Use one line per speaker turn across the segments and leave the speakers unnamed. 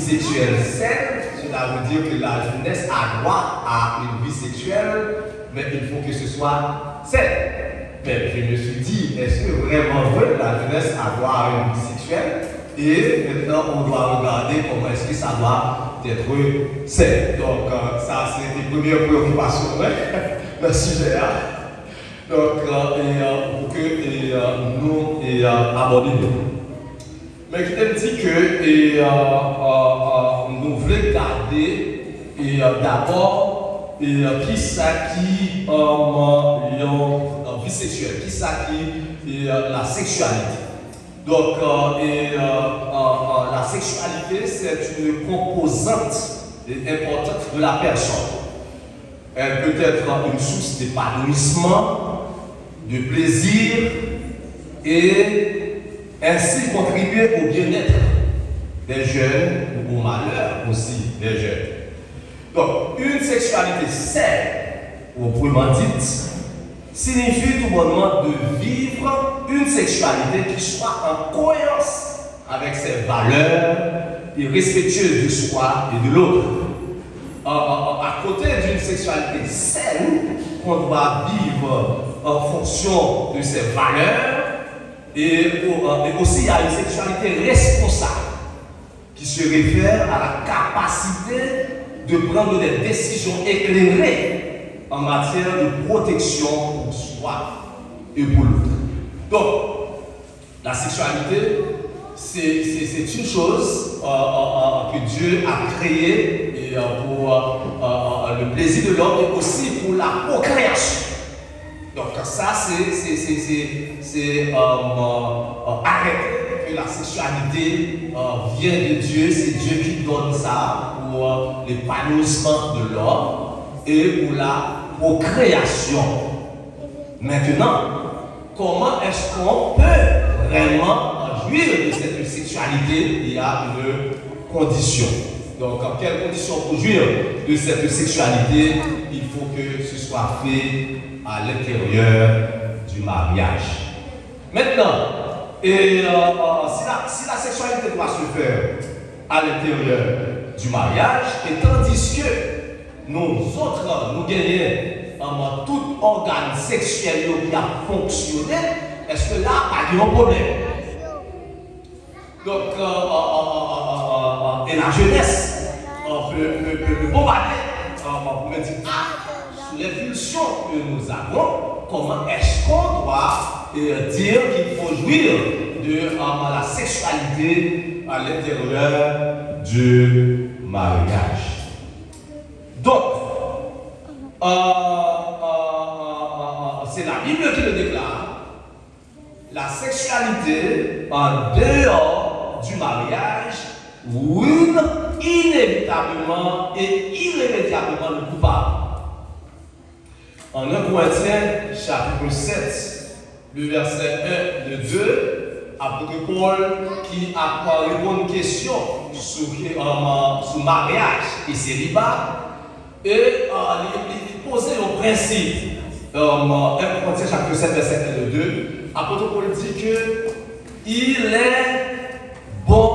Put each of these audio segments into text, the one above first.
sexuelle saine, cela veut dire que la jeunesse a droit à une vie sexuelle, mais il faut que ce soit saine. Mais je me suis dit, est-ce que vraiment vrai la jeunesse a droit à une vie sexuelle? Et maintenant, on doit regarder comment est-ce que ça doit être sain. Donc, ça, c'est les premières préoccupations dans le sujet. Donc, pour que nous abordions. Mais je te dis que nous voulons garder d'abord qui ça qui vie sexuelle, qui ça qui la sexualité. Donc, la sexualité, c'est une composante importante de la personne. Elle peut être une source d'épanouissement, de plaisir et ainsi contribuer au bien-être des jeunes ou au malheur aussi des jeunes. Donc, une sexualité saine, ou autrement dite, signifie tout bonnement de vivre une sexualité qui soit en cohérence avec ses valeurs et respectueuse de soi et de l'autre. À côté d'une sexualité saine, qu'on doit vivre en fonction de ses valeurs, et aussi il y a une sexualité responsable qui se réfère à la capacité de prendre des décisions éclairées en matière de protection pour soi et pour l'autre. Donc, la sexualité, c'est une chose que Dieu a créée et pour le plaisir de l'homme et aussi pour la procréation. Donc, ça, c'est arrêter que la sexualité vient de Dieu, c'est Dieu qui donne ça pour l'épanouissement de l'homme et pour la procréation. Maintenant, comment est-ce qu'on peut vraiment jouir de cette sexualité? Il y a une condition. Donc, en quelle condition pour jouir de cette sexualité? Il faut que ce soit fait à l'intérieur du mariage. Maintenant, si la sexualité doit se faire à l'intérieur du mariage, et tandis que nous autres, nous gagnons tout organe sexuel qui a fonctionné, est-ce que là, pas de problème? Donc, et la jeunesse peut bombarder pour me dire, sous les pulsions que nous avons, comment est-ce qu'on doit dire qu'il faut jouir de la sexualité à l'intérieur du mariage? Donc, c'est la Bible qui le déclare. La sexualité en dehors du mariage ruine inévitablement et irrémédiablement le coupable. En 1 Corinthiens chapitre 7, le verset 1 de 2, apôtre Paul qui a répondu à une question sur mariage et célibat, et il posait un principe. 1 Corinthiens chapitre 7, verset 1 de 2, apôtre Paul dit que il est bon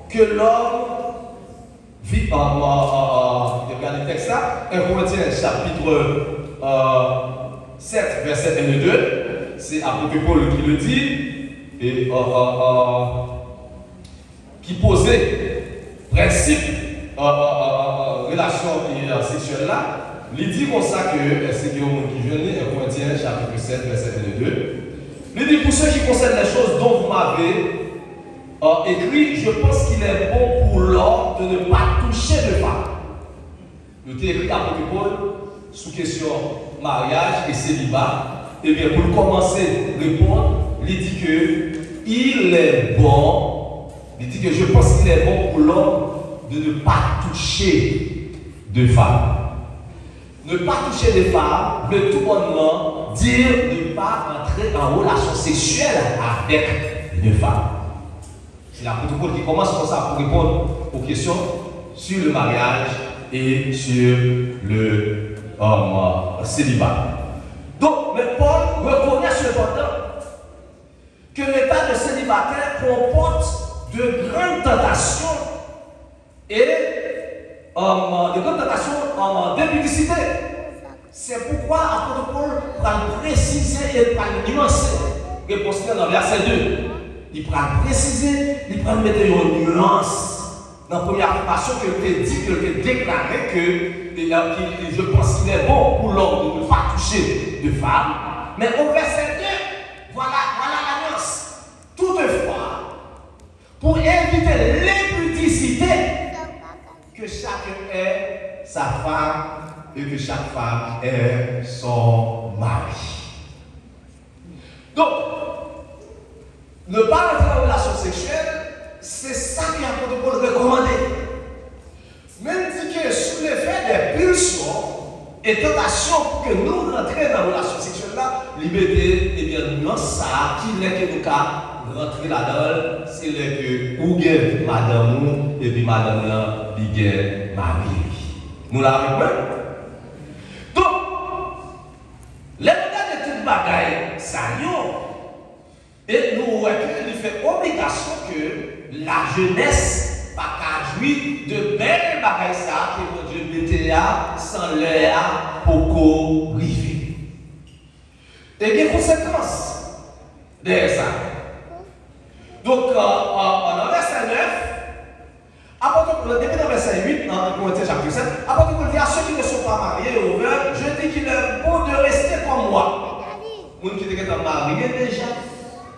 que l'homme vit regardez le texte là, 1 Corinthiens chapitre 7, verset 1 et 2, c'est apôtre Paul qui le dit, et qui posait principe relation sexuelle là, il dit comme ça que c'est Guillaume qui vient, 1 Corinthiens chapitre 7, verset 1 et 2. Il dit pour ceux qui concernent les choses dont vous m'avez écrit, je pense qu'il est bon pour l'homme de ne pas toucher de femme. Il a écrit à Paul sous question mariage et célibat. Et bien pour commencer à répondre, il dit que il est bon, il dit que je pense qu'il est bon pour l'homme de ne pas toucher de femme. Ne pas toucher des femmes veut tout bonnement dire ne pas entrer en relation sexuelle avec une femme. C'est l'apôtre Paul qui commence comme ça pour répondre aux questions sur le mariage et sur le célibat. Donc, mais Paul reconnaît cependant que l'état de célibataire comporte de grandes tentations et de contentation d'impudicité. C'est pourquoi l'apôtre Paul va préciser et va nuancer. Réponse dans le verset 2. Il va préciser, il va mettre une nuance. Dans la première affirmation que tu dit, que tu déclaré que je pense qu'il est bon pour l'homme de ne pas toucher de femme. Mais au verset 2, voilà la nuance. Toutefois, pour éviter l'impudicité, que chacun ait sa femme et que chaque femme ait son mari. Donc, ne pas entrer en relation sexuelle, c'est ça que l'apôtre Paul recommandé. Même dit que sous l'effet des pulsions et tentations pour que nous rentrions dans la relation sexuelle là, liberté, eh bien, non, ça, qui n'est que nous cas rentrer là-dedans, c'est que ou gagne madame et puis madame là, il gagne mari. Nous l'avons vu. Donc, les modèles de toute bagaille, ça y est, et nous reculons, il fait obligation que la jeunesse pas qu'à jouir de belles bagailles ça que mon Dieu mettait là sans l'air pour qu'on rive. Et il y a des conséquences de ça. Donc, dans le verset 9, depuis le verset 8, dans Corinthiens chapitre 7, apôtre Paul dit à ceux qui ne sont pas mariés ou veuves, je dis qu'il est bon de rester comme moi. Les gens qui sont mariés déjà,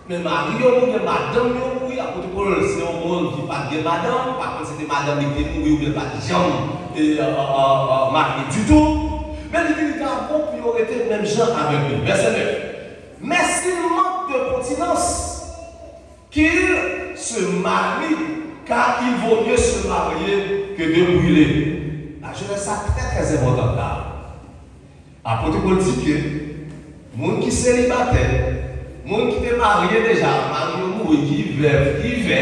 mais mariés, madame, apôtre Paul, c'est un monde qui n'a pas de madame, par contre, c'était madame qui était mouillée ou bien pas de jambe mariée du tout. Mais il était bon pour y arrêter même gens avec lui. Verset 9. Mais s'il manque de continence, qu'il se marie, car il vaut mieux se marier que de brûler. La jeunesse est très très importante là. Apôtre Paul dit que les gens qui sont célibataires, les gens qui sont mariés déjà, mariés qui vivent,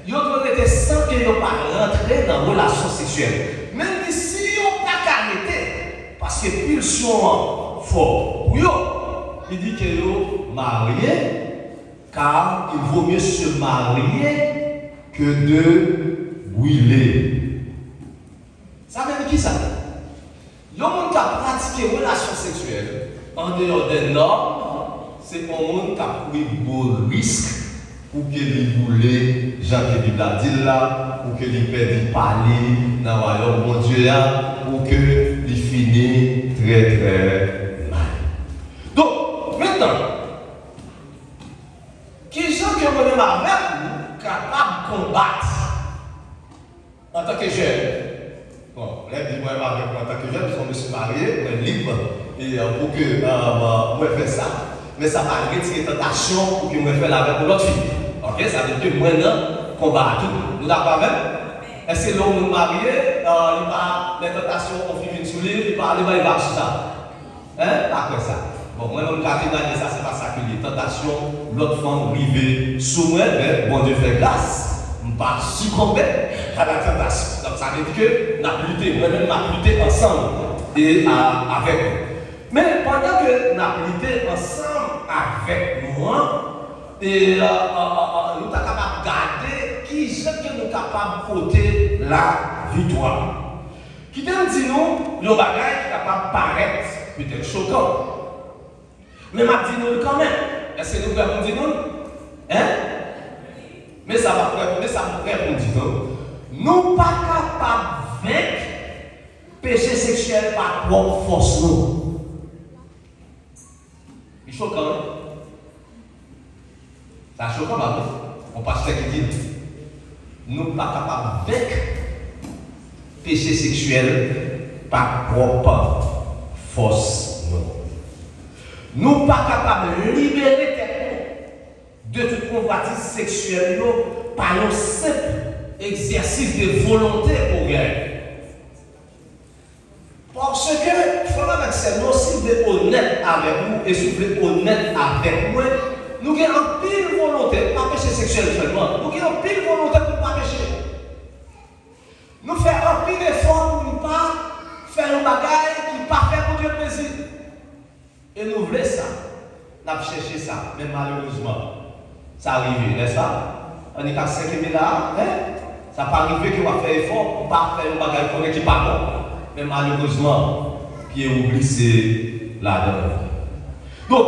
ils doivent être sans qu'ils n'ont pas rentré dans une relation sexuelle. Même si ils n'ont pas arrêté, parce que pulsion fort pour eux, il dit qu'ils sont mariés. Car il vaut mieux se marier que de brûler. Ça veut dire qui ça? Le monde qui a pratiqué une relation sexuelle en dehors des normes, c'est un monde qui a pris beaucoup de risques pour que les brûler, Jean qui Bible a dit là, pour que les perdent parler dans le royaume mon Dieu là, pour que les finissent très très mal. Donc, maintenant, qui sont que vous avec nous capables de combattre en tant que jeune. Bon, là, dis-moi avec moi en tant que jeune, parce qu'on me suis marié, on est libre, et pour que moi fasse ça. Mais ça va retirer tentation pour que moi fasse avec l'autre fille. Ok, ça veut dire que maintenant, combat tout. Nous d'accord avec? Est-ce que l'homme marié, les tentations, on finit sous lui, il va sur ça? Hein? Après ça. Bon, moi, mon cas, ça, c'est pas ça que les tentations, l'autre femme rivée sous moi, mais bon Dieu fait grâce, je ne pas succomber à la tentation. Donc, ça veut dire que nous avons lutté, moi-même, nous avons lutté ensemble et avec nous. Mais pendant que nous avons lutté ensemble avec moi, et nous sommes capables de garder qui est-ce que nous sommes capables de porter la victoire. Qui dit nous, le bagage qui est capable de paraître peut-être choquant. Mais m'a dit nous quand même. Est-ce que nous pouvons dire nous? Hein? Mais ça va répondre nous. Nous pas capables de vaincre péché sexuel par propre force nous. C'est choquant. Hein? C'est choquant, ma vie. On pasteur qui dit nous pas capables de vaincre péché sexuel par propre force nous. Nous ne sommes pas capables de libérer de toute convoitise sexuelle par un simple exercice de volonté pour guérir. Parce que, il faut que nous aussi être honnêtes avec vous et si vous êtes honnête avec moi, nous avons un pile volonté, pas péché sexuel seulement, nous avons un pile volonté pour ne pas pécher. Nous faisons un pile d'effort pour ne pas faire un bagage qui ne pas faire pour Dieu plaisir. Et nous voulons ça. Nous avons cherché ça. Mais malheureusement, ça arrive, n'est-ce pas? On est à 5 000 là, hein? Ça peut arriver qu'on va faire effort pour ne pas faire un bagage qu'on qui pas bon. Mais malheureusement, pied oublie c'est là-dedans. Donc,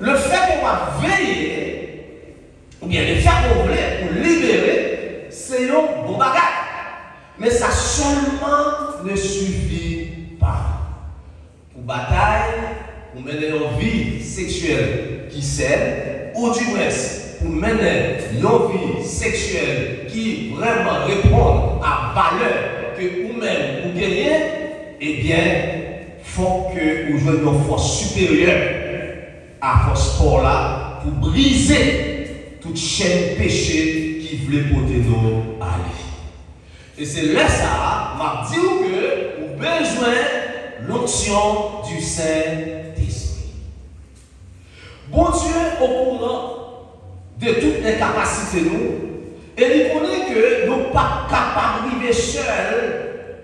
le fait qu'on va veiller, ou bien le faire qu'on voulait pour libérer, c'est un bon bagage. Mais ça seulement ne suffit pas. Pour bataille, pour mener une vie sexuelle qui saine, ou du moins, pour mener une vie sexuelle qui vraiment répond à valeur que vous-même vous gagnez, eh bien, il faut que vous jouiez une force supérieure à ce sport-là pour briser toute chaîne péché qui voulait porter nous à aller. Et c'est là ça, m'a dit que vous avez besoin de l'onction du Saint-Esprit. Bon Dieu au courant de toutes les capacités de nous, et il connaît que nous ne sommes pas capables de vivre seuls,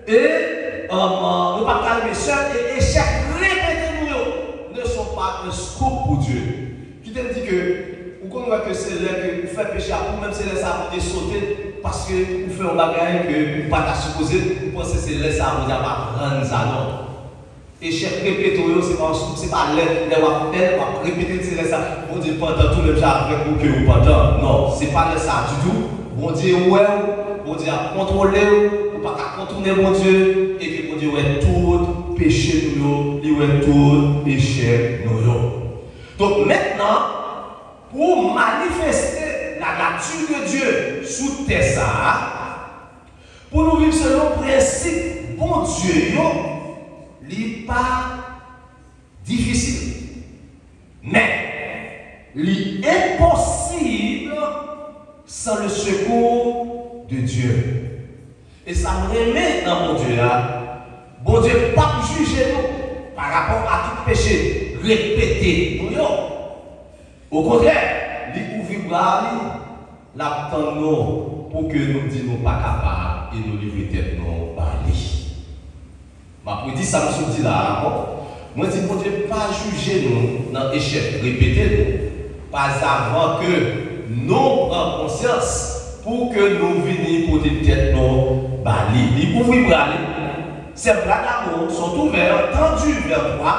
et nous ne sommes pas capables de vivre seuls, et échecs répétés nous ne sont pas un scoop pour Dieu. Qui te dit que vous connaissez que c'est là que vous faites péché à vous, même si c'est là ça vous sauter, parce que vous faites un bagage que vous ne pouvez pas supposer, vous pensez que c'est là ça vous n'avez pas rendre ça, non. Échec répété, c'est pas l'air, on va répéter c'est ça. On dit pendant tout le temps avec vous que vous pendant. Non, c'est pas ça du tout. On dit ouais, on dit à contrôler, on ne pas contourner mon Dieu, et que on dit ouais, tout péché nous, ouais, tout péché nous. Donc maintenant, pour manifester la nature de Dieu sous terre ça, pour nous vivre selon le principe, bon Dieu, n'est pas difficile, mais il est impossible sans le secours de Dieu. Et ça me remet dans mon Dieu là. Bon Dieu, pas juger nous par rapport à tout péché répété. Au contraire, il ouvre l'attend nous pour que nous disions pas capables et nous livrer tête nous par lui. Je dis ça, je dis là, moi je dis, bon Dieu, pas juger nous dans l'échec, répétez nous, pas avant que nous prenions conscience pour que nous venions pour des têtes nous bali. Les ouvrir bras, ces bras d'amour sont ouverts, tendus vers toi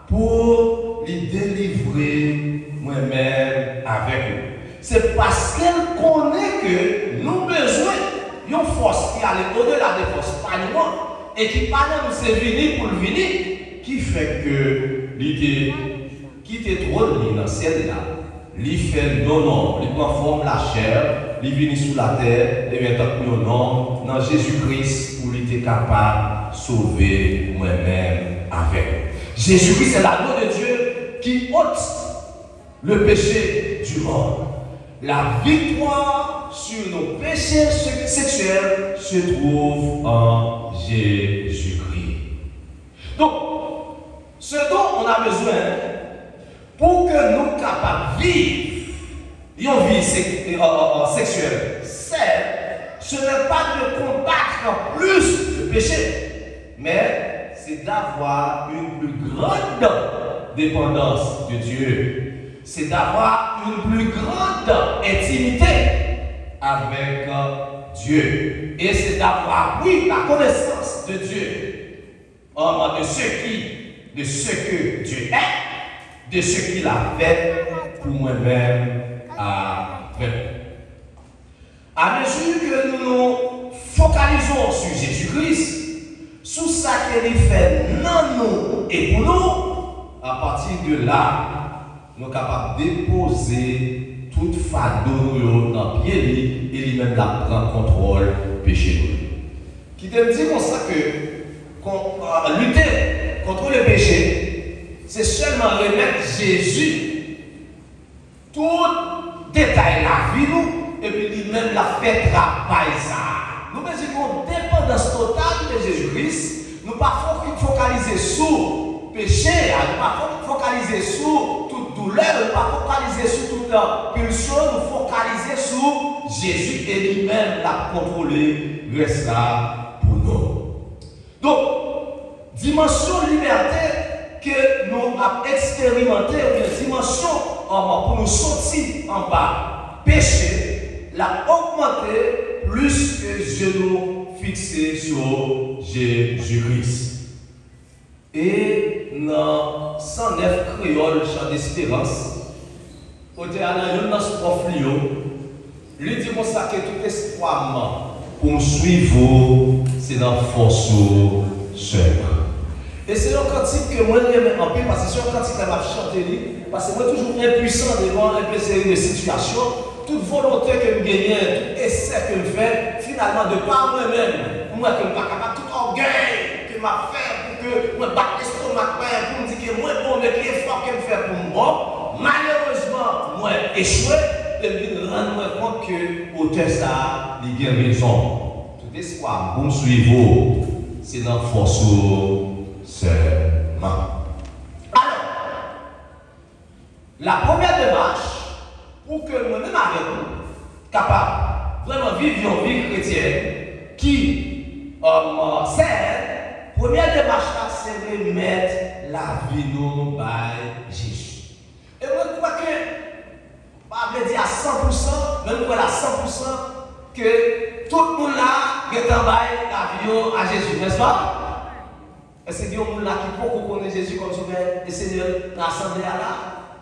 pour les délivrer moi-même avec eux. C'est parce qu'elle connaît que nous avons besoin d'une force qui allait au-delà des forces panouantes. Et qui parle nous c'est venir pour le venir, qui fait que l'idée qui était trop dans ciel là, il fait non, il prend forme la chair, il vient sous la terre, et bien tant que non, dans Jésus-Christ, pour il être capable de sauver moi-même avec. Jésus-Christ c'est l'agneau de Dieu qui ôte le péché du monde. La victoire sur nos péchés sexuels se trouve en Jésus-Christ. Donc, ce dont on a besoin pour que nous soyons capables de vivre une vie sexuelle, ce n'est pas de combattre plus le péché, mais c'est d'avoir une plus grande dépendance de Dieu. C'est d'avoir une plus grande intimité avec Dieu. Et c'est d'avoir, oui, la connaissance de Dieu, de ce que Dieu est, de ce qu'il a fait pour moi-même à mesure que nous nous focalisons sur Jésus-Christ, sur ça qu'il fait dans nous et pour nous, à partir de là, nous sommes capables de déposer toute fardeau dans le pied et lui-même la prendre contrôle péché. Qui te dit comme ça que lutter contre le péché, c'est seulement remettre Jésus, tout détail la vie nous, et puis lui-même la fait travail ça. Nous avons une dépendance totale de Jésus-Christ, nous ne pouvons pas focaliser sur le péché, nous ne pouvons pas focaliser sur toute douleur, nous ne pouvons pas focaliser sur toute pulsion, nous focaliser sur Jésus et lui-même la contrôler, reste là pour nous. Donc, dimension liberté que nous avons expérimenté, une dimension pour nous sortir en bas, péché, l'a augmenté plus que genoux fixés sur Jésus-Christ. Et dans 109 créoles, chant d'espérance, au théâtre, il y a un prof lui dit comme ça que tout espoir pour me suivre, c'est dans la force seulement. Et c'est un cantique que moi j'aime en plus parce que c'est un cantique qui m'a chanté, parce que moi toujours impuissant devant une série de situations, toute volonté que je gagne, tout essai que je fais, finalement de par moi-même, moi que je ne suis pas capable, tout orgueil que je fais pour que je me batte l'estomac, pour me dire que moi bon, mais l'effort que je fais pour moi, malheureusement, moi échoué, et je me rends compte que l'auteur ça, il a raison. Tout espoir, bon suivre, c'est dans la force seulement. Alors, la première démarche, pour que nous-mêmes avec nous, capables vraiment vivre une vie chrétienne qui sert, première démarche là, c'est de mettre la vie nous par Jésus. Et moi, je crois que, je ne vais dire à 100%, même pour à 100%, que tout le monde là est en bas la vie à Jésus, n'est-ce pas? Et c'est Dieu qui peut connaître Jésus comme sauveur et Seigneur dans l'assemblée là.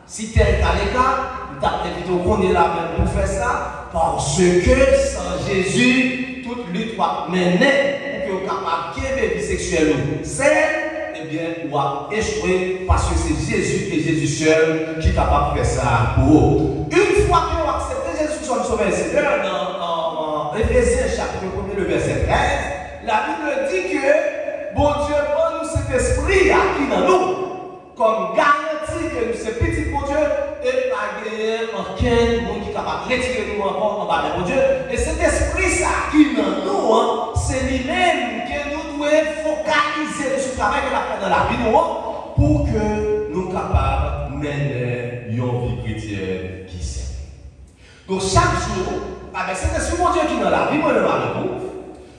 Si tu es à l'écart, tu as invité au qu'on est là même pour faire ça, parce que sans Jésus, toute lutte va mener pour que vous capable de vie sexuelle c'est, eh bien, vous va échouer parce que c'est Jésus et Jésus seul qui est capable de faire ça pour vous. Une fois que vous acceptez Jésus comme sauveur et Seigneur, dans Éphésiens chapitre 1, le verset 13, la Bible dit que bon Dieu prend nous cet esprit qui dans nous, comme garantie que nous sommes petits pour Dieu et pas gagner aucun monde qui est capable de retirer nous encore en bas de mon Dieu. Et cet esprit ça qui dans nous, c'est lui-même que nous devons focaliser sur le travail que nous avons fait dans la vie nous, pour que nous soyons capables de mener une vie chrétienne qui s'aime. Donc chaque jour, avec cet esprit mon Dieu qui est dans la vie, moi le avec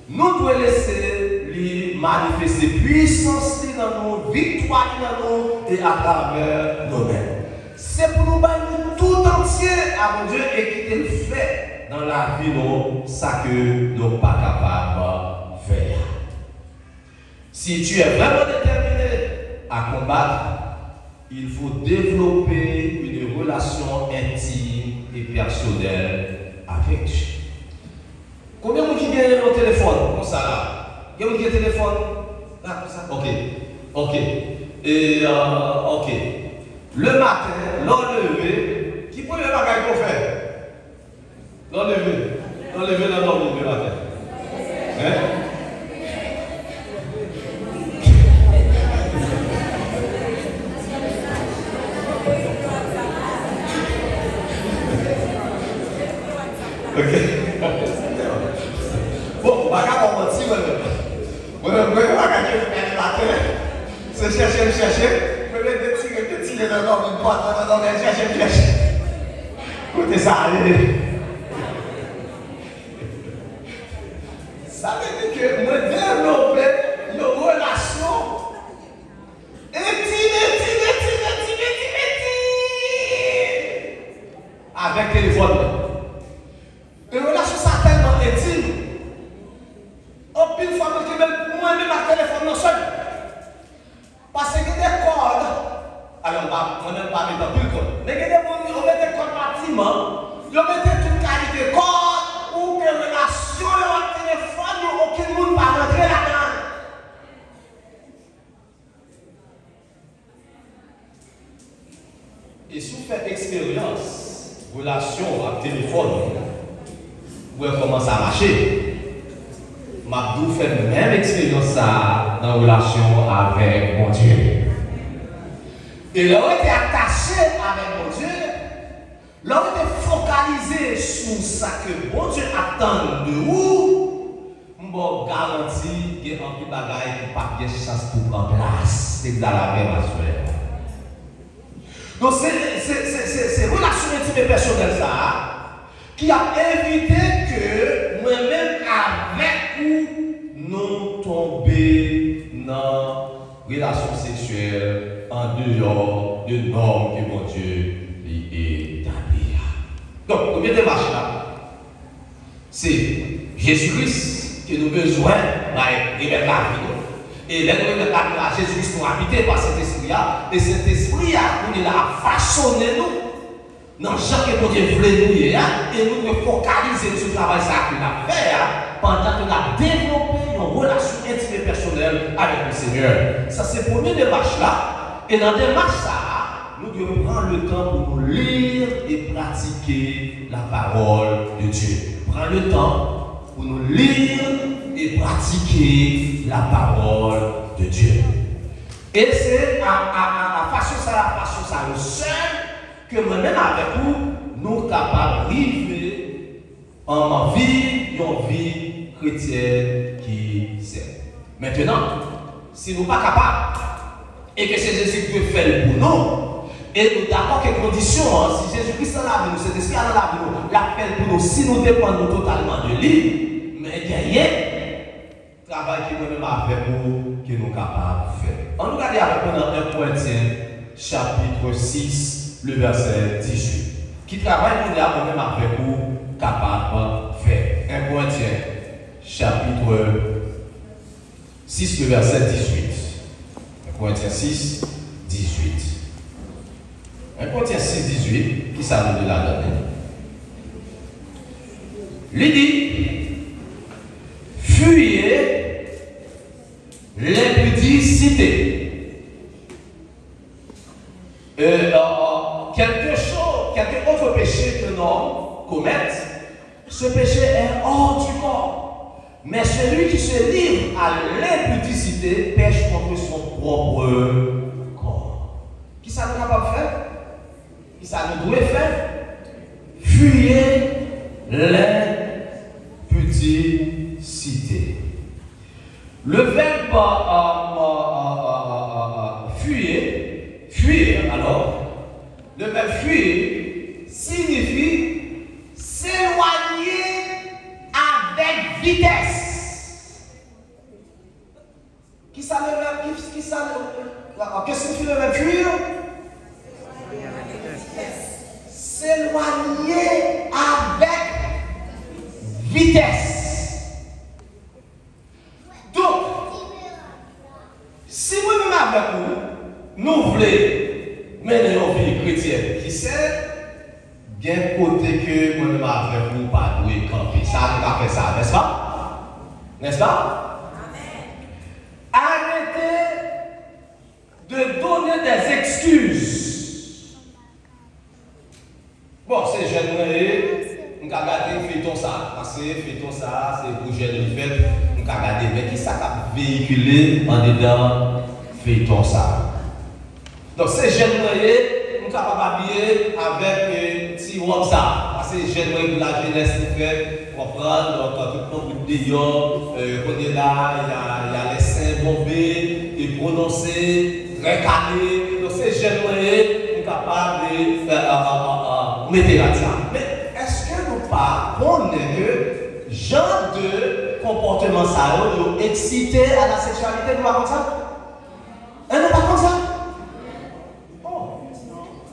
nous devons laisser lui manifester puissance dans nous, victoire dans nous et à travers nous-mêmes. C'est pour nous battre tout entier à mon Dieu et qu'il le fait dans la vie, nous, ça que nous ne sommes pas capables de faire. Si tu es vraiment déterminé à combattre, il faut développer une relation intime et personnelle avec Dieu. Combien de gens qui gagnent au téléphone comme ça là? Combien de gens qui ont un téléphone? Là, comme ça? Ok. Ok. Et ok. Le matin, l'enlever, qui peut le bagage qu'on fait? L'enlever. L'enlever dans le matin. Hein? Ok. Bon, bagage on mentit, c'est chercher, peut-être tirer dans une boîte, chercher. Écoutez ça, allez. Ça veut dire que moi développer une relation intime avec le téléphone. Une relation ça tellement intime. En pile fois, moi-même à téléphone non seul. Parce que des cordes, alors moi-même pas mettre en pile corde, mais il y a des gens qui mettent des cordes bâtiment, ils mettent toute qualité de cordes ou que relation au téléphone, aucun monde ne va rentrer là-dedans. Et si vous faites expérience, relation avec téléphone, vous voyez comment ça marche. Mabdou fait la même expérience dans la relation avec mon Dieu. Et là, été attaché avec mon Dieu, là, été focalisé sur ce que mon Dieu attend de vous, je garantis qu'il y a un peu de bagaille qui n'a pas de chance pour prendre place. C'est dans la vraie masculine. Donc, c'est relation intime et personnelle ça qui a évité que moi-même avec vous nous tomber dans relation sexuelle en dehors de normes que mon Dieu établit. Donc, combien de marches là? C'est Jésus-Christ que nous avons besoin de remettre la vie. Et là, nous remettre la vie à Jésus-Christ pour habiter par cet esprit-là. Et cet esprit-là, il a façonné nous. Dans chaque côté voulait nous et nous devons focaliser sur le travail que nous avons fait pendant que nous avons développé une relation intime et personnelle avec le Seigneur. Ça, c'est la première démarche là. Et dans la démarche là, nous devons prendre le temps pour nous lire et pratiquer la parole de Dieu. Prendre le temps pour nous lire et pratiquer la parole de Dieu. Et c'est à façon ça, le seul que moi-même avec vous, nous sommes capables de vivre en vie, une vie chrétienne qui sait. Maintenant, si nous ne sommes pas capables, et que c'est Jésus-Christ fait pour nous, et nous d'accord quelles conditions, si Jésus-Christ est là, nous, cet esprit est là, nous, l'a fait pour nous, si nous dépendons totalement de lui, mais derrière, travail qui nous-mêmes avec vous, que nous sommes capables de faire. On nous regarde avec nous dans 1 Corinthiens, chapitre 6. Le verset 18, qui travaille pour nous même avec vous, capable de faire. 1 Corinthiens, chapitre 6, le verset 18. 1 Corinthiens 6, 18. 1 Corinthiens 6, 18, qui ça nous de la donner? Il dit, fuyez l'impudicité. Quelque autre péché que l'homme commette, ce péché est hors du corps. Mais celui qui se livre à l'impudicité pêche contre son propre corps. Qui ça nous capable de faire? Qui ça nous doit faire? Fuyez l'impudicité. Le verbe fuir, alors, le verbe fuir signifie s'éloigner avec vitesse. Qui ça le verbe? Qu'est-ce que signifie le verbe fuir? S'éloigner avec vitesse. Donc, si vous-même avec nous voulons mener une vie chrétienne qui sait, bien côté que moi-même avec vous, pas doué camper. Ça, nous avons fait ça, n'est-ce pas? N'est-ce pas? Arrêtez de donner des excuses. Bon, c'est jeune, nous avons regardé, fait ça, parce que fait ça, c'est pour jeune le fait, nous avons regardé, mais qui ça a véhiculé en dedans, fait ça. Donc, ces jeunes, nous sommes capables d'habiller avec petit WhatsApp. Parce que les jeunes, la jeunesse, nous fait comprendre. Donc, tout le monde dit, on est là, il y a les seins bombés, et prononcés, très calés. Donc, ces jeunes, nous sommes capables de mettre là-dessus. Mais est-ce que nous pas connaissons que genre de comportement ça, nous excité à la sexualité, nous pas comme ça? Nous pas comme ça?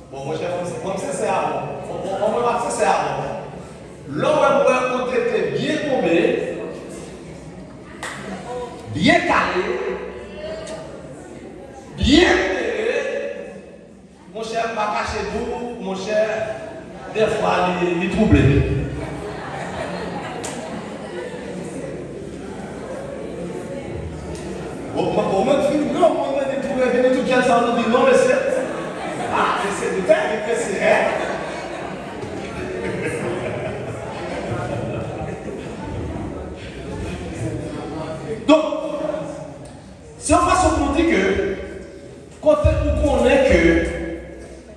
Bon, moi, comme c'est avant. On va voir c'est avant. L'homme va être bien tombé, bien calé, bien serré. Mon cher, pas cacher vous, mon cher, des fois, il est troublé. Au moins, tu dis non, on va trouver, venez tout bien ça, on dit non, mais c'est. Ah, c'est de terre, mais c'est vrai. Donc, c'est en façon pour dire que, quand on connaît que,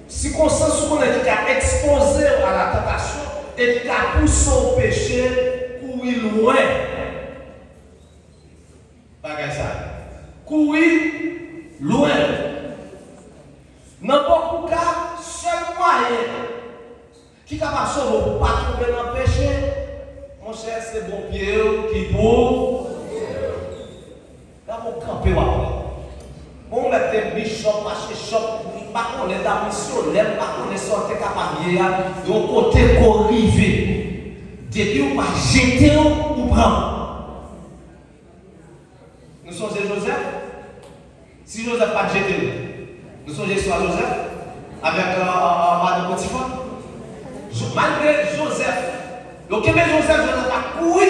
si on sent ce qu'on est exposé à la tentation et qu'il a poussé au péché, courir loin. Bagay ça. Courir loin. Dans beaucoup de cas, seul moyen qui est capable de sauver pour ne pas tomber dans le péché, mon cher, c'est bon pied qui pour. Là, on campe. On met des bichops, marché shop, on est dans la mission, on est sorti capable de côté qu'on rive. Depuis on va jeter ou prend. Nous sommes Joseph. Si Joseph pas jeté, nous sommes l'histoire de Joseph avec Madame Potiphar. Malgré Joseph, donc Joseph a couru.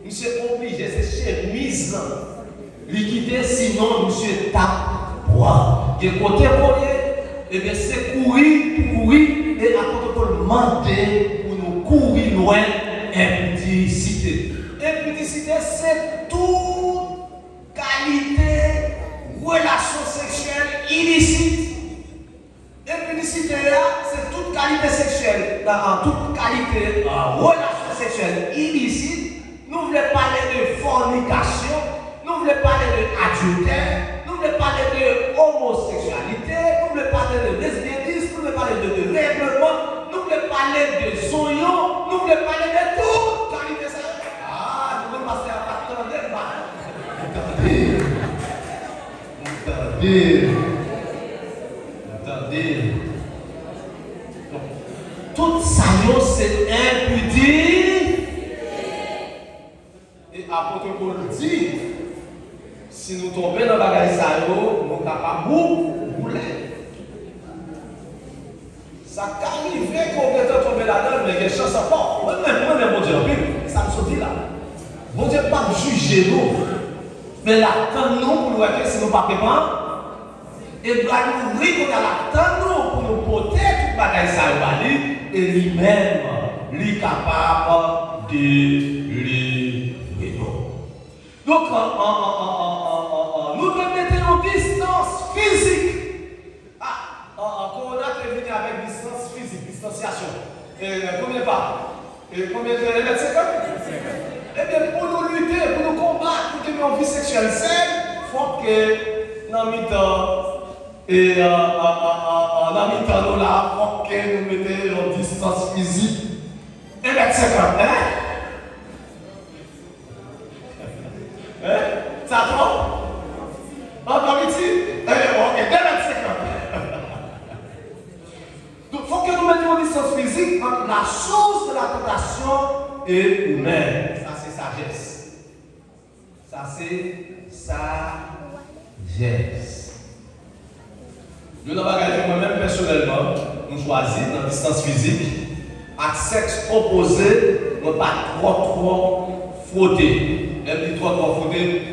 Monsieur obligé, c'est chemise. Liquider, sinon monsieur tape bois. Et côté premier, et bien c'est courir et à côté pour demander pour nous courir loin impudicité. Impudicité, c'est toute qualité relation sexuelle illicite. Impudicité, c'est toute qualité sexuelle, toute qualité relation sexuelle illicite. Nous voulons parler de fornication, nous voulons parler d'adultère, nous voulons parler de homosexualité, nous voulons parler de lesbianisme, nous voulons parler de règlement, nous voulons parler de soyon, nous voulons parler de tout qualité sexuelle. Ah, nous voulons passer à partir de Attendez. Tout ça, c'est impudique. Et apôtre Paul dit, si nous tombons dans la bagaille, nous sommes capables de rouler. Ça arrive qu'on peut tomber là-dedans, mais il y a des chances encore. Moi-même, mon Dieu, ça me sortit là. Mon Dieu, pas juger nous. Mais l'attendre nous pour nous voir si nous ne sommes pas préparés. Et doit nous dire qu'on a l'attendre pour nous porter toute bagaille ça et lui-même, lui capable de lui. Donc, nous devons mettre en distance physique. Corona est venu avec distance physique, distanciation. Combien pas? Combien de mètres 50? Eh bien, pour nous lutter, pour nous combattre, pour que nos vies sexuelles saines, il faut que dans mi-temps, et dans mi-temps, nous là, il faut que nous mettions en distance physique. 1 mètre 50, hein? Ça trompe? Encore ici? Ok, 2 mètres 50. Donc, il faut que nous mettions en distance physique entre la source de la tentation et nous-mêmes. Ça, c'est sagesse. Ça, c'est sagesse. Nous n'avons pas moi-même personnellement, nous choisissons dans la distance physique, à sexe opposé, nous ne pas trop frotter. Elle dit trop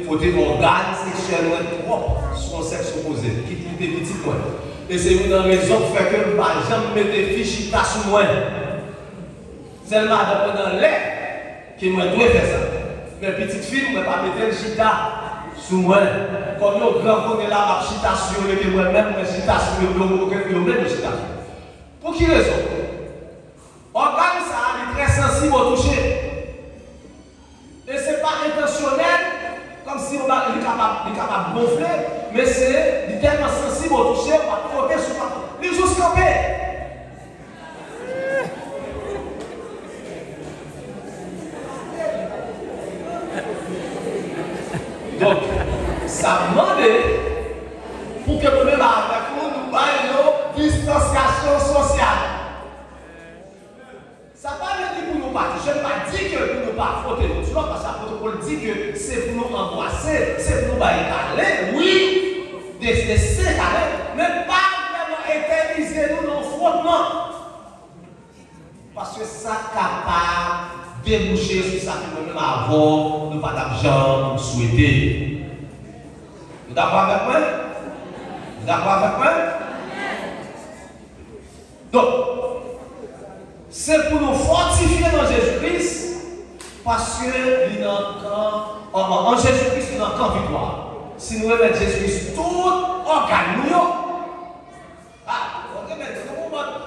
frotter organes sexuels trop sur le sexe opposé, qui est des petits points. Et c'est une raison qui fait que je ne vais jamais mettre des fiches sur moi. Seulement pendant l'air qui me doit faire ça. Mais petite fille, je ne vais pas mettre une chita sur moi. Comme le grand qu'on est là, je chita sur moi, et moi-même, je chita sur moi, je chita. Pour qui raison? Organe, ça est très sensible au toucher. Et ce n'est pas intentionnel, comme si on est capable de gonfler, mais c'est tellement sensible au toucher, on va frotter sur moi. Les jours campés. Donc, ça demande pour que nous nous baillons distanciation sociale. Ça ne veut pas dire pour nous partir. Je ne pas dire que pour nous pas frotter nos soins, parce que l'apôtre Paul dit que c'est pour nous embrasser, c'est pour nous câler, oui, des câlins, mais pas vraiment éterniser nous dans le frottement. Parce que ça est capable de déboucher sur ça que nous-mêmes avons, nous pas d'argent souhaité. Vous êtes d'accord avec moi? Vous êtes d'accord avec moi? Donc, c'est pour nous fortifier dans Jésus-Christ, parce que en Jésus-Christ, il y a encore victoire. Si nous remettons Jésus-Christ tout organe, nous on remet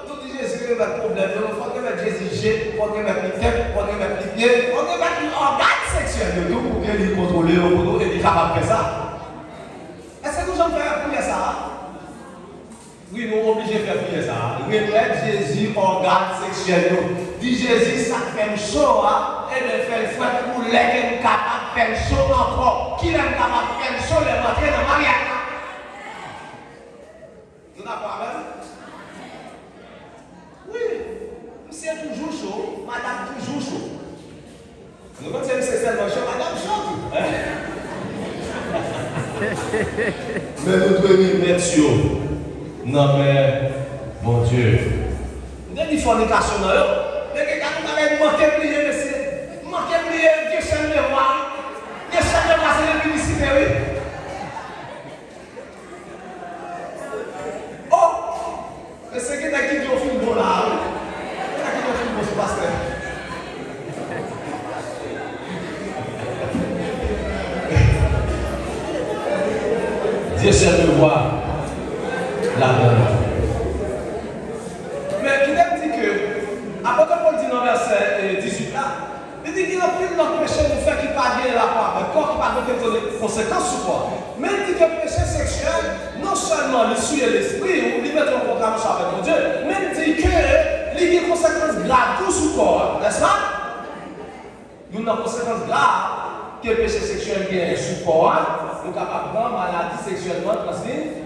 tout Jésus, il y a un problème. Il faut remettre Jésus, il faut remettre les têtes, il faut remettre les pieds, il faut remettre l'organe sexuel de nous pour qu'il contrôle pour nous et qu'il est capable de faire ça. Est-ce que nous sommes prêts pour ça? Oui, nous sommes obligés de faire prier ça. Remettre Jésus organe sexuel. Dis Jésus, ça fait chaud, et bien fait le fouet pour les qui sont capables de faire chaud encore. Qui est capable de faire chaud, les rentrer dans le mariage. Vous n'avez pas même? Oui, c'est toujours chaud, madame toujours chaud. Nous, quand c'est Mais nous devons mettre sur. Non, mais, bon Dieu. Nous avons une fornication dans eux. Mais quelqu'un qui a manqué de prier, monsieur. Manqué de prier, Dieu s'en mémoire. Dieu s'en mémoire, c'est le publicité, oui. Oh! Mais c'est quelqu'un qui dit au film bon là. Quelqu'un qui dit au film bon, c'est pasteur. Dieu seul me voit la bonne. Mais qui aime dit que, apôtre Paul dit dans verset 18 là, il dit qu'il a pris notre péché de faire qu'il pas bien la part, mais corps qui pas de conséquences sur quoi. Mais il dit que le péché sexuel, non seulement il suit l'esprit, ou il met en programme avec mon Dieu, mais il dit que il y a des conséquences graves tout sur corps, n'est-ce pas? Nous avons des conséquences graves que le péché sexuel vient sous corps, nous sommes capables de prendre maladie sexuellement transmise.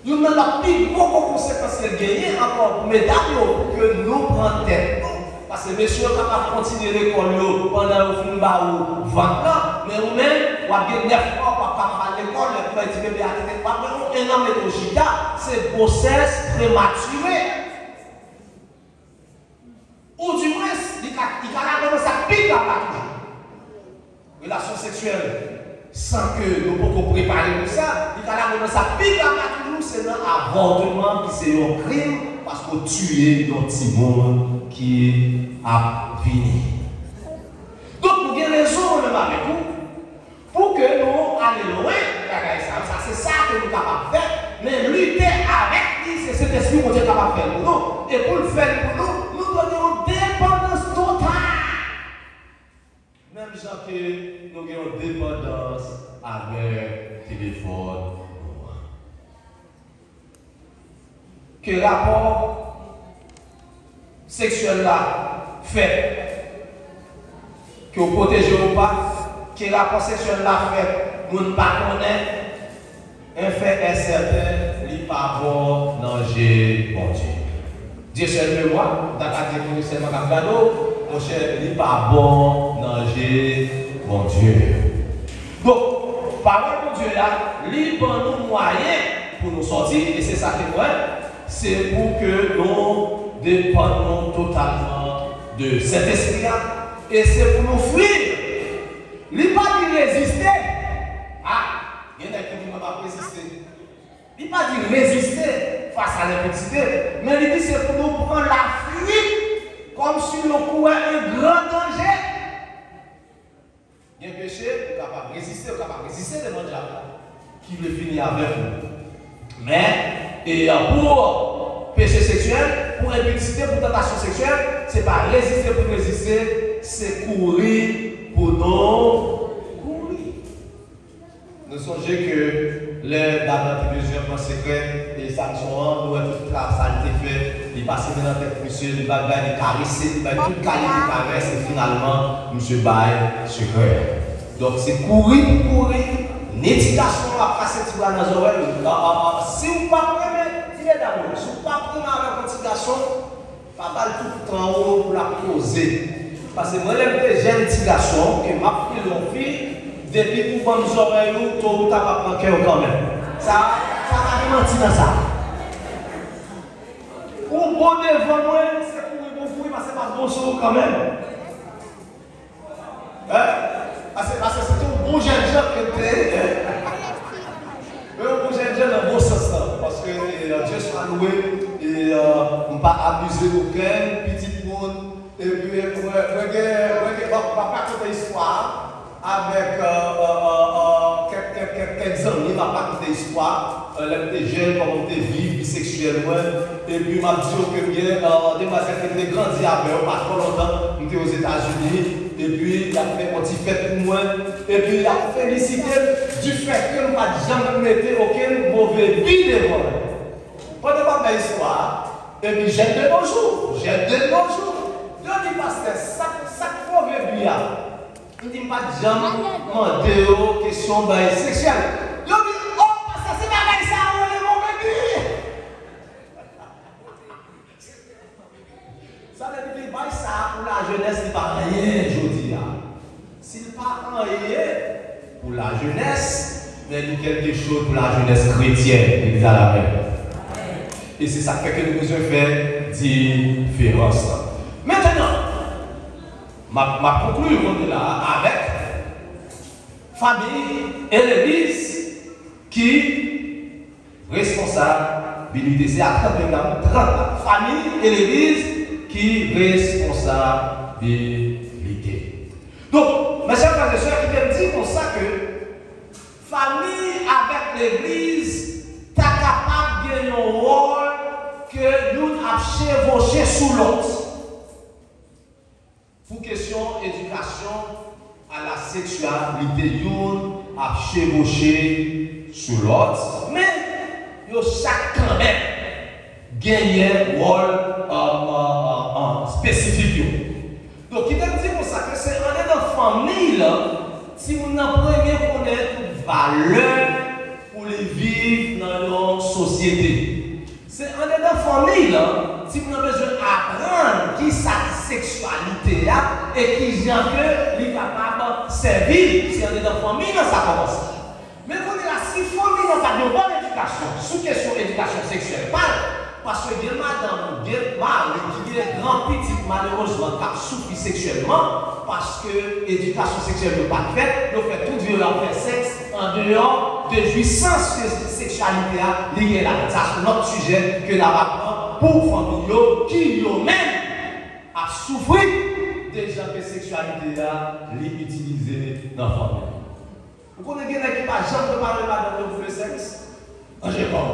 Nous avons plus beaucoup de conséquences qu'elle gagne encore pour mesdames pour que nous prenions tête. Parce que messieurs sont capables de continuer l'école pendant le film ou 20 ans, mais nous-mêmes, on a bien 9 mois pour pas faire l'école, pour être bébé à tête, mais un an de chita, c'est grossesse prématurée. Ou du moins, il a commencé à piquer la partie. Relation sexuelle. Sans que nous pouvons préparer pour ça, il a commencé à piquer la partie, c'est un avortement qui c'est un crime parce qu'on tue notre petit monde qui a fini. Donc, pour une raison, même avec vous, pour que nous allions loin, ça c'est ça que nous sommes capables de faire, mais lutter avec lui, c'est cet esprit qu'on est capable de faire pour nous. Et pour le faire pour nous, nous donnons une dépendance totale. Même gens que nous avons une dépendance avec le téléphone. Que rapport sexuel là fait, que vous protégez ou pas, que rapport sexuel là fait, nous ne pas connaître, un fait est certain, il n'est pas bon, danger, bon Dieu. Dieu seul me voit, dans la définition seulement comme cadeau, mon cher, il n'est pas bon, danger, bon Dieu. Donc, parole de Dieu là, il bon nous moyens pour nous sortir, et c'est ça qui est vrai. C'est pour que nous dépendons totalement de cet esprit-là. Et c'est pour nous fuir. Il n'est pas dit résister. Ah, il y en a qui ne vont pas résister. Il n'est pas dit résister face à l'impudicité. Mais il dit c'est pour nous prendre la fuite comme si nous courions un grand danger. Il y a un péché, vous êtes capable de résister, vous êtes capable de résister le monde qui veut finir avec vous. Mais, et pour péché sexuel, pour impudicité, pour tentation sexuelle, ce n'est pas résister pour résister, c'est courir pour nous courir. Nous songez que les dames qui mesurent en secret, les sanctions, nous avons toute la saleté fait, ils passent dans la tête, monsieur, ils va caresser, ils va tout caler de caresse, et finalement, monsieur baille secret. Donc c'est courir pour courir. L'éducation à passer dans nos oreilles. Si vous ne pas si vous ne pas avec l'éducation, pas mal tout en haut pour la poser. Parce que moi, j'ai une éducation que m'a pris l'on fille, depuis pour nos oreilles, tout le temps, pas manquer quand même. Ça va mentir dans ça. Pour bon devant moi, c'est pour vous fouiller, parce que c'est pas bon sur quand même. Parce que c'est un bon jeune gens que tu es. Un bon jeune gens dans le bon sens. Parce que Dieu soit loué et on ne pas abuser d'aucun petit monde. Et puis, papa raconter histoire avec quelques amis, m'a pas raconter histoire. Les jeunes, comment tu vis bisexuellement. Et puis, m'a dit que bien, demoiselle qui était grandi avec pas trop longtemps, on était aux États-Unis. Et puis, il a fait un petit fête pour moi. Et puis, il a félicité du fait que nous n'avons jamais mis aucun mauvais vie devant. Pendant ma histoire, et puis j'aime de nos jours. J'aime de nos jours. Je dis, pasteur, ça mauvais vie. Il ne dit pas jamais demander aux questions sexuelles. Je dis, oh, pasteur, c'est pas ça, on est mauvais vie. Ça veut dire ça pour la jeunesse, il n'est pas rien, je dis. S'il n'est pas rien, pour la jeunesse, mais il y a quelque chose pour la jeunesse chrétienne, l'église à la même. Et c'est ça qui fait que nous devons faire différence. Maintenant, ma conclusion là avec famille et l'église qui responsabilité. C'est à 30 famille et l'église qui responsabilité. Donc, mes chers frères et sœurs, il me dit comme ça que famille avec l'église, tu es capable de gagner un rôle que nous avons chevauché sous l'autre. Pour question éducation à la sexualité, nous avons chevauché sous l'autre. Mais, nous chaque quand même gagné un rôle spécifique. Donc, il te dit pour ça que c'est un de nos familles, si vous n'apprenez pas connaître une valeur pour les vivre dans notre société. C'est un de nos familles, si vous avez besoin d'apprendre qui est sa sexualité et qui gens que est capable de servir, c'est un de nos familles, ça commence. Mais vous dites là, si famille n'a pas de bonne éducation, sous question d'éducation sexuelle, parce que des madame, des mari qui est grand petit, malheureusement, qui souffert sexuellement, parce que l'éducation sexuelle n'est pas faite, nous faisons tout violent faire sexe en dehors de jouissance que cette sexualité a liée là. Ça, c'est notre sujet que la va prendre pour famille qui eux-mêmes a souffert déjà que la sexualité a utilisée dans la famille. Vous connaissez quelqu'un qui n'a jamais parlé de madame pour le sexe? J'ai pas.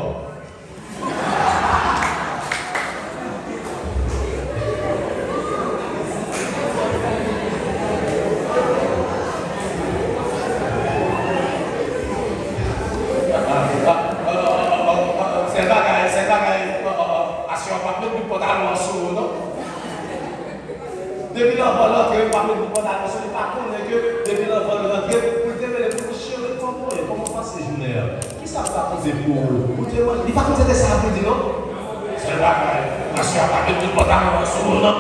Depuis l'enfant l'entrée, parmi les pantalons, ce n'est pas qu'on est que depuis l'enfant l'entrée, vous devez les coucher, comment passe ces journées? Qui ça va poser pour vous? Il ne va pas poser ça à vous dire non? C'est pas vrai. Ma soeur va mettre le pantalon en sous, non?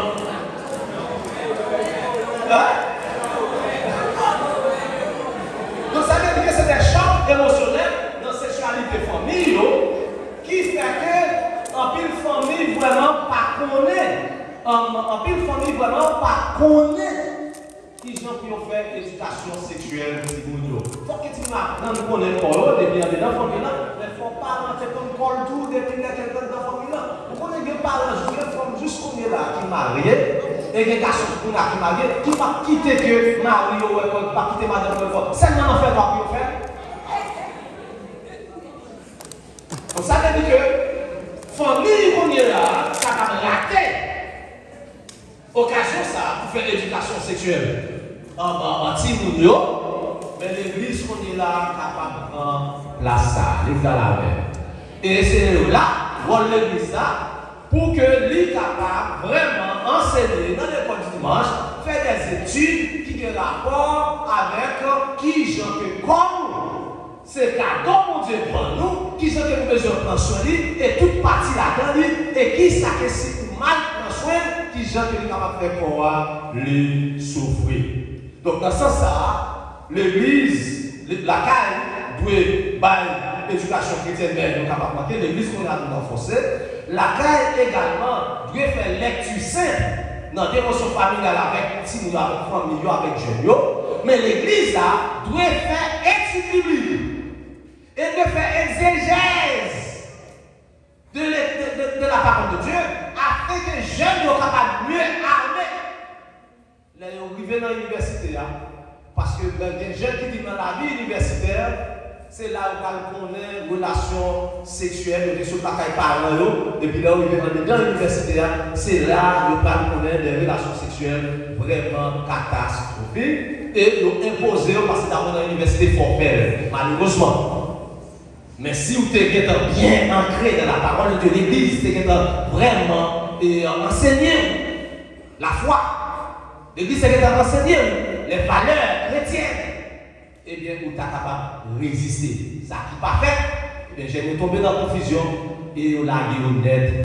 Donc ça veut dire que c'est des chocs émotionnels dans la sexualité famille qui fait que en pile famille vraiment pas connaît. En pile famille vraiment pas connaît qui gens qui ont fait éducation sexuelle pour nous. Il faut que tu m'apprennes à connaître pour depuis dans la famille là, mais il ne faut pas rentrer comme col tout depuis quelqu'un dans la famille là. Vous connaissez des parents juste qu'on est là qui marié et des garçons qui sont là qui marié qui va quitter que Marie ou pas quitter madame ou c'est non en fait pas pour faire. Donc ça veut dire que famille qu'on est là, ça va rater. Occasion ça pour faire l'éducation sexuelle en Timounio, mais l'église qu'on est là capable de prendre place ça, l'église à la mer. Et c'est là, rôle l'église là, pour que l'île capable vraiment enseigner dans l'école du dimanche, faire des études qui ont rapport avec qui j'en que comme c'est cadeau mon Dieu pour nous, qui sont que nous besoin prendre soin et toute partie là-dedans, et qui ça que si mal prendre soin, qui gens qui sont capables de faire pour les souffrir. Donc dans ce sens-là, l'église, la caille, doit bailler l'éducation chrétienne, mais nous capable de marquer l'église qu'on a renforcée. La caille également doit faire lecture sainte dans des émotions familiales avec si nous avec famille, avec jeunes. Mais l'église là doit faire étude biblique et doit faire exégèse de la parole de Dieu afin que les jeunes soient capables de mieux armer. Là, ils arrivent dans l'université. Parce que les jeunes qui vivent dans la vie universitaire, c'est là où on connaît relations sexuelles, des choses pas qu'ils parlent. Et puis là où ils vivent dans l'université, c'est là où on connaît des relations sexuelles vraiment catastrophiques. Et ils imposent parce que dans l'université, il faut faire, malheureusement. Mais si vous êtes bien ancré dans la parole de l'Église, vous êtes vraiment enseigné la foi. L'Église est enseigné les valeurs chrétiennes. Eh bien, vous êtes capable de résister. Ça qui n'est pas fait, eh bien, j'ai tombé dans la confusion et vous l'avez honnête.